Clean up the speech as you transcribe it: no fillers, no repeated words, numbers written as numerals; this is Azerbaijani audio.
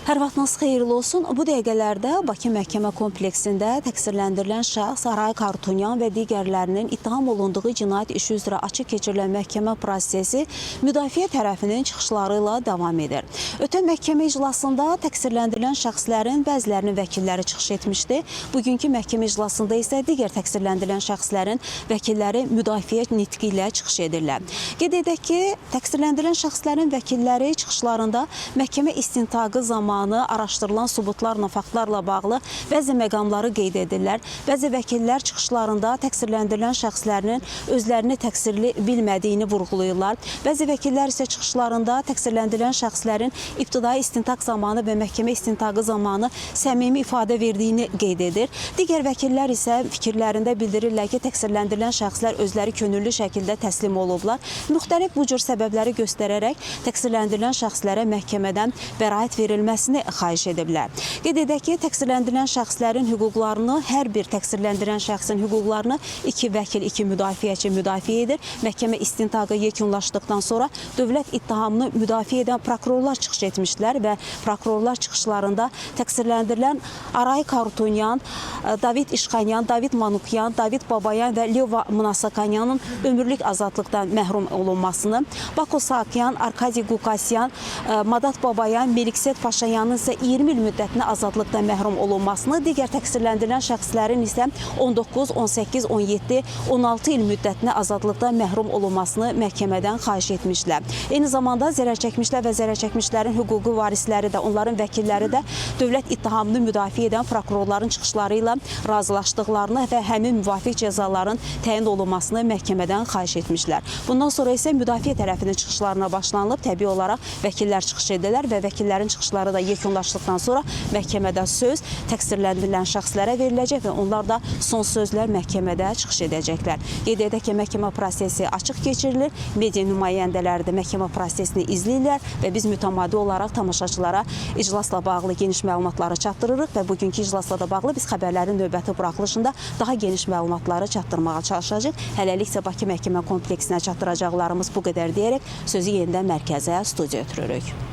Hər vaxtınız xeyirli olsun. Bu dəqiqələrdə Bakı Məhkəmə kompleksində təqsirləndirilən şəxs Aray Kartunyan və digərlərinin ittiham olunduğu cinayət işi üzrə açıq keçirilən məhkəmə prosesi müdafiə tərəfinin çıxışları ilə davam edir. Ötən məhkəmə iclasında təqsirləndirilən şəxslərin bəzilərinin vəkilləri çıxış etmişdi. Bugünkü məhkəmə iclasında isə digər təqsirləndirilən şəxslərin vəkilləri müdafiə nitqi ilə çıxış edirlər. Qeyd edək ki, təqsirləndirilən şəxslərin vəkilləri çıxışlarında məhkəmə istintaqı zamanı araşdırılan subutlarla, faktlarla bağlı bəzi məqamları qeyd edirlər. Bəzi vəkillər çıxışlarında təqsirləndirilən şəxslərinin özlərini təqsirli bilmədiyini vurğulayırlar. Bəzi vəkillər isə çıxışlarında təqsirləndirilən şəxslərin ibtidai istintaq zamanı və məhkəmə istintaqı zamanı səmimi ifadə verdiyini qeyd edir. Digər vəkillər isə fikirlərində bildirirlər ki, təqsirləndirilən şəxslər özləri könüllü şəkildə təslim olublar. Müxtəlif bu cür səbəbləri göstərərək təqsirləndirilən şəxslərə məhkəmədən bəraət verilməsini xahiş ediblər. Qeyd edək ki, təqsirləndirilən şəxslərin hüquqlarını, hər bir təqsirləndirilən şəxsin hüquqlarını iki vəkil, iki müdafiəçi müdafiə edir. Məhkəmə istintaqı yekunlaşdıqdan sonra dövlət ittihamını müdafiə edən prokurorlar çıxış etmişdilər və prokurorlar çıxışlarında təqsirləndirilən Aray Kartunyan, David İşxanyan, David Manukyan, David Babayan və Leva Mnasakanyanın ömürlük azadlıqdan məhrum olunmasını, Bako Sakyan, Arkadi Qukasyan, Madat Babayan, Melikset Paşayanın isə 20 il müddətinə azadlıqdan məhrum olunmasını, digər təqsirləndirilən şəxslərin isə 19, 18, 17, 16 il müddətinə azadlıqdan məhrum olunmasını məhkəmədən xahiş etmişlər. Eyni zamanda zərərçəkmişlər və zərərçəkmişlərin hüquqi varisləri də, onların vəkilləri də dövlət ittihamını müdafiə edən prokurorların çıxışları ilə razılaşdıqlarını və həmin müvafiq cəzaların təyin olunmasını məhkəmədən xahiş etmişlər. Bundan sonra isə müdafiə tərəfinin çıxışlarına başlanılıb, təbii olaraq vəkillər çıxış edirlər və vəkillərin çıxışları da yekunlaşdıqdan sonra məhkəmədə söz təqsirləndirilən şəxslərə veriləcək və onlar da son sözlər məhkəmədə çıxış edəcəklər. Qeyd edək ki, məhkəmə prosesi açıq keçirilir, media nümayəndələri də məhkəmə prosesini izləyirlər və biz mütəmadi olaraq tamaşaçılara iclasla bağlı geniş məlumatları çatdırırıq və bugünkü iclasla da bağlı biz xəbərlərin növbəti buraxılışında daha geniş məlumatları çatdırmağa çalışacağıq. Hələlik isə Bakı Məhkəmə kompleksinə çatdıracaqlarımız bu qədər deyərək sözü yenidən mərkəzə, studiyaya ötürürük.